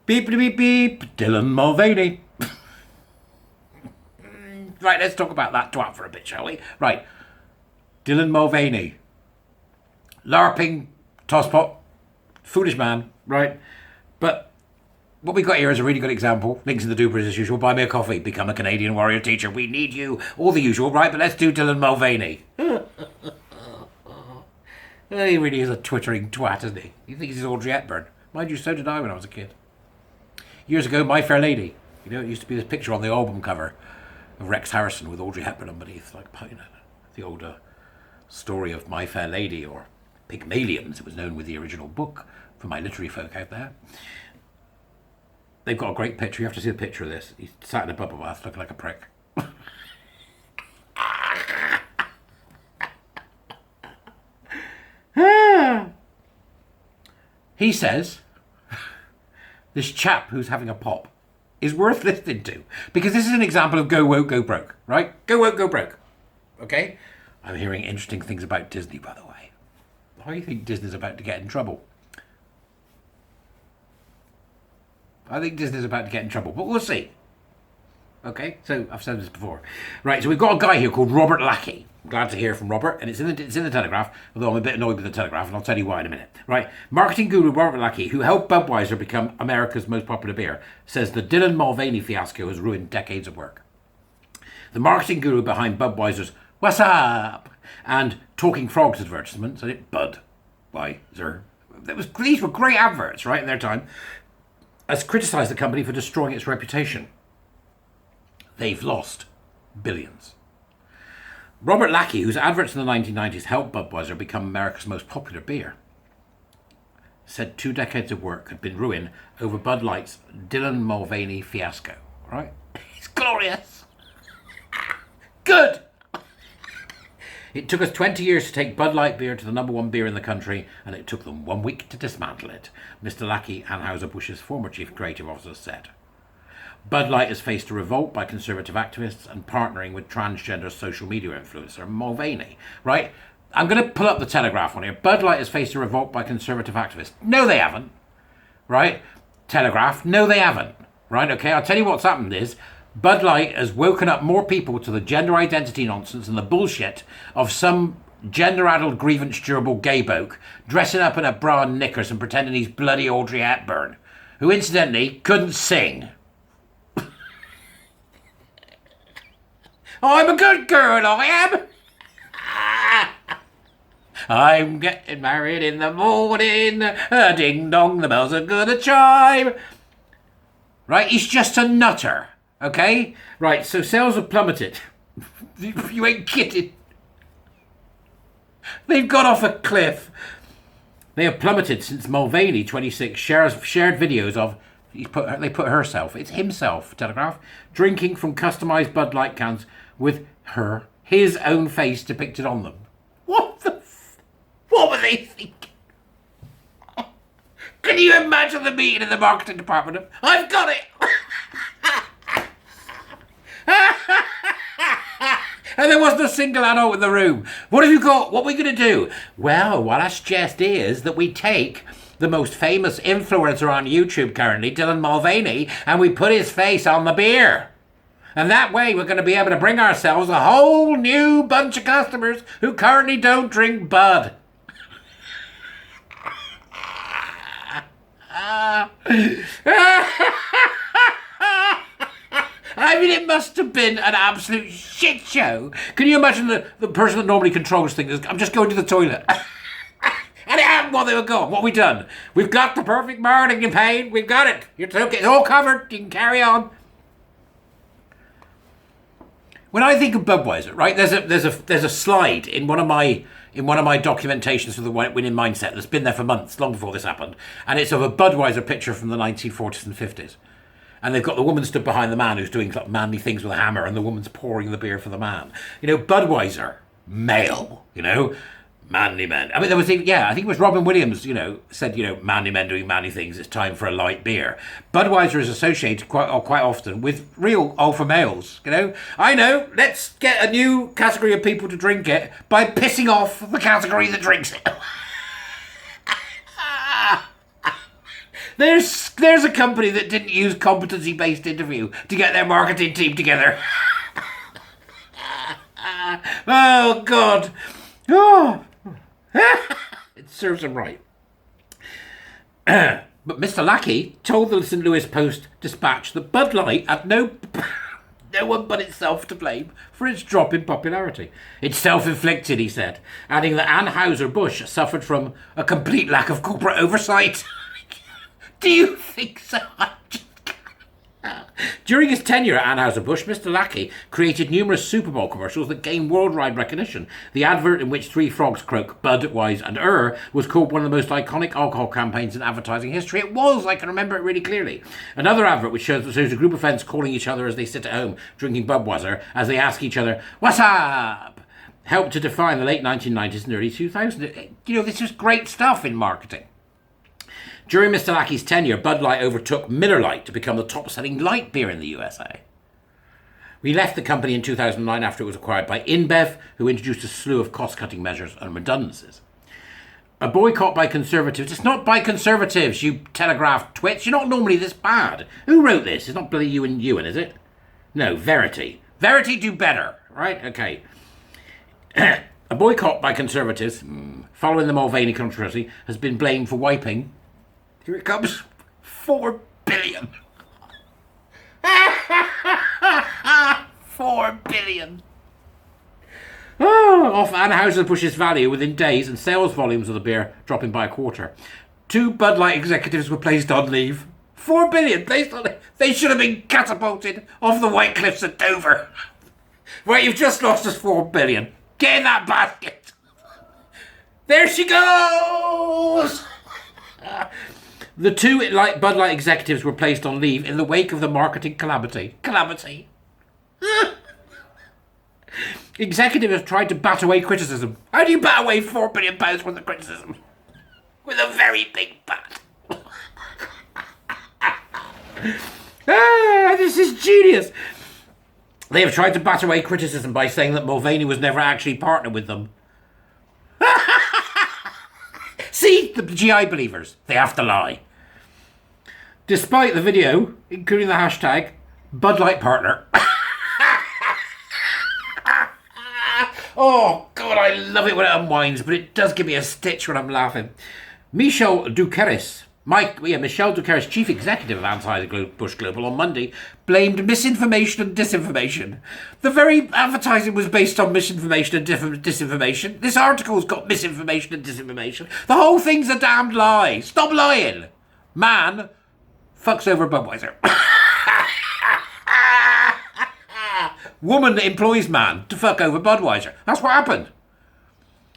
Beep, beep, beep. Dylan Mulvaney. Right, let's talk about that twat for a bit, shall we? Right. Dylan Mulvaney. LARPing, tosspot, foolish man, right? But what we got here is a really good example. Links in the doobers as usual. Buy me a coffee. Become a Canadian warrior teacher. We need you. All the usual, right? But let's do Dylan Mulvaney. He really is a twittering twat, isn't he? He thinks he's Audrey Hepburn. Mind you, so did I when I was a kid. Years ago, My Fair Lady. You know, it used to be this picture on the album cover of Rex Harrison with Audrey Hepburn underneath, like, you know, the older story of My Fair Lady, or Pygmalion, as it was known with the original book, for my literary folk out there. They've got a great picture. You have to see the picture of this. He's sat in a bubble bath looking like a prick. He says this chap who's having a pop is worth listening to, because this is an example of go woke, go broke, right? Go woke, go broke. Okay? I'm hearing interesting things about Disney, by the way. How do you think Disney's about to get in trouble? I think Disney's about to get in trouble, but we'll see. Okay, so I've said this before. Right, so we've got a guy here called Robert Lackey. Glad to hear from Robert, and it's in the Telegraph, although I'm a bit annoyed with the Telegraph, and I'll tell you why in a minute. Right, marketing guru Robert Lackey, who helped Budweiser become America's most popular beer, says the Dylan Mulvaney fiasco has ruined decades of work. The marketing guru behind Budweiser's "What's Up" and Talking Frogs advertisements, and it Budweiser. These were great adverts, right, in their time, has criticised the company for destroying its reputation. They've lost billions. Robert Lackey, whose adverts in the 1990s helped Budweiser become America's most popular beer, said 2 decades of work had been ruined over Bud Light's Dylan Mulvaney fiasco. Right? It's glorious. Good. It took us 20 years to take Bud Light beer to the #1 beer in the country, and it took them 1 week to dismantle it, Mr. Lackey, Anheuser-Busch's former chief creative officer, said. Bud Light has faced a revolt by conservative activists and partnering with transgender social media influencer Mulvaney. Right? I'm going to pull up the Telegraph on here. Bud Light has faced a revolt by conservative activists. No, they haven't. Right? Telegraph. No, they haven't. Right? Okay, I'll tell you what's happened is Bud Light has woken up more people to the gender identity nonsense and the bullshit of some gender-addled, grievance-durable gay bloke dressing up in a bra and knickers and pretending he's bloody Audrey Hepburn, who incidentally couldn't sing. I'm a good girl, I am. I'm getting married in the morning. Ding dong, the bells are gonna chime. Right, he's just a nutter. Okay? Right, so sales have plummeted. You ain't kidding. They've got off a cliff. They have plummeted since Mulvaney, 26, shared videos of they put herself, it's himself, Telegraph, drinking from customised Bud Light cans with his own face depicted on them. What were they thinking? Can you imagine the meeting in the marketing department? I've got it! And there wasn't a single adult in the room. What have you got? What are we going to do? Well, what I suggest is that we take the most famous influencer on YouTube currently, Dylan Mulvaney, and we put his face on the beer. And that way we're going to be able to bring ourselves a whole new bunch of customers who currently don't drink Bud. I mean, it must have been an absolute shit show. Can you imagine the person that normally controls things? I'm just going to the toilet. And it happened while they were gone. What have we done? We've got the perfect marketing campaign. We've got it. It's all covered. You can carry on. When I think of Budweiser, right, there's a slide in one of my documentations for the winning mindset that's been there for months, long before this happened, and it's of a Budweiser picture from the 1940s and 50s. And they've got the woman stood behind the man who's doing like manly things with a hammer, and the woman's pouring the beer for the man. You know, Budweiser, male, you know, manly men. I mean, there was, I think it was Robin Williams, you know, said, you know, manly men doing manly things, it's time for a light beer. Budweiser is associated quite often with real alpha males, you know. I know, let's get a new category of people to drink it by pissing off the category that drinks it. There's a company that didn't use competency-based interview to get their marketing team together. Oh, God. Oh. It serves them right. But Mr. Lackey told the St. Louis Post-Dispatch that Bud Light had no one but itself to blame for its drop in popularity. It's self-inflicted, he said, adding that Anheuser-Busch suffered from a complete lack of corporate oversight. Do you think so? During his tenure at Anheuser-Busch, Mr. Lackey created numerous Super Bowl commercials that gained worldwide recognition. The advert in which three frogs croak, Budweiser and was called one of the most iconic alcohol campaigns in advertising history. It was, I can remember it really clearly. Another advert which shows a group of friends calling each other as they sit at home drinking Budweiser, as they ask each other, "What's up?" helped to define the late 1990s and early 2000s. You know, this was great stuff in marketing. During Mr. Lackey's tenure, Bud Light overtook Miller Lite to become the top-selling light beer in the USA. We left the company in 2009 after it was acquired by InBev, who introduced a slew of cost-cutting measures and redundancies. A boycott by conservatives. It's not by conservatives, you Telegraph twits. You're not normally this bad. Who wrote this? It's not bloody Ewan, is it? No, Verity. Verity do better, right? Okay. A boycott by conservatives, following the Mulvaney controversy, has been blamed for wiping... Here it comes. 4 billion. 4 billion. Off Anheuser-Busch's value within days and sales volumes of the beer dropping by a quarter. 2 Bud Light executives were placed on leave. 4 billion placed on leave. They should have been catapulted off the White Cliffs at Dover. Where you've just lost us 4 billion. Get in that basket. There she goes. The 2 Bud Light executives were placed on leave in the wake of the marketing calamity. Executives have tried to bat away criticism. How do you bat away £4 billion worth of criticism? With a very big bat. This is genius. They have tried to bat away criticism by saying that Mulvaney was never actually partnered with them. See, the GI believers, they have to lie. Despite the video, including the hashtag Bud Light partner. Oh, God, I love it when it unwinds, but it does give me a stitch when I'm laughing. Michel Ducaris, chief executive of Anheuser-Busch Global, on Monday, blamed misinformation and disinformation. The very advertising was based on misinformation and disinformation. This article's got misinformation and disinformation. The whole thing's a damned lie. Stop lying. Man fucks over Budweiser. Woman employs man to fuck over Budweiser. That's what happened.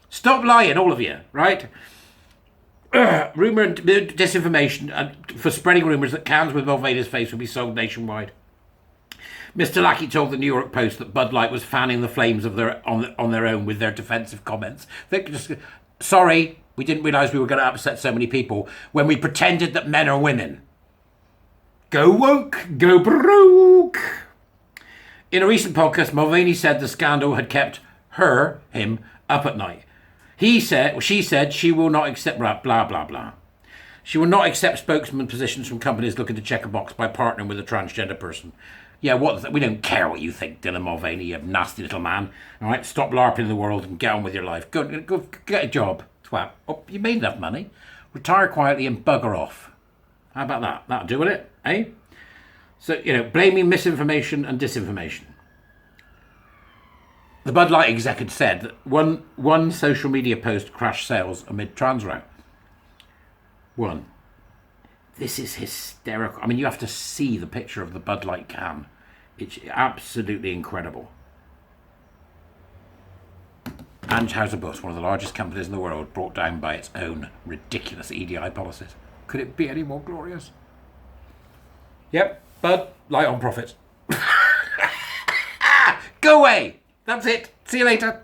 Stop lying, all of you, right? Rumour and disinformation for spreading rumours that cans with Mulvaney's face would be sold nationwide. Mr. Lackey told the New York Post that Bud Light was fanning the flames of on their own with their defensive comments. Sorry, we didn't realise we were going to upset so many people when we pretended that men are women. Go woke, go broke. In a recent podcast, Mulvaney said the scandal had kept him up at night. She said she will not accept blah, blah, blah. She will not accept spokesman positions from companies looking to check a box by partnering with a transgender person. Yeah, we don't care what you think, Dylan Mulvaney, you nasty little man. All right, stop LARPing the world and get on with your life. Go get a job, twat. Oh, you made enough money. Retire quietly and bugger off. How about that? That'll do it, eh? So, blaming misinformation and disinformation. The Bud Light exec had said that one social media post crashed sales amid trans row. One. This is hysterical. I mean, you have to see the picture of the Bud Light can. It's absolutely incredible. Anheuser-Busch, one of the largest companies in the world, brought down by its own ridiculous EDI policies. Could it be any more glorious? Yep, Bud Light on profit. Go away. That's it. See you later.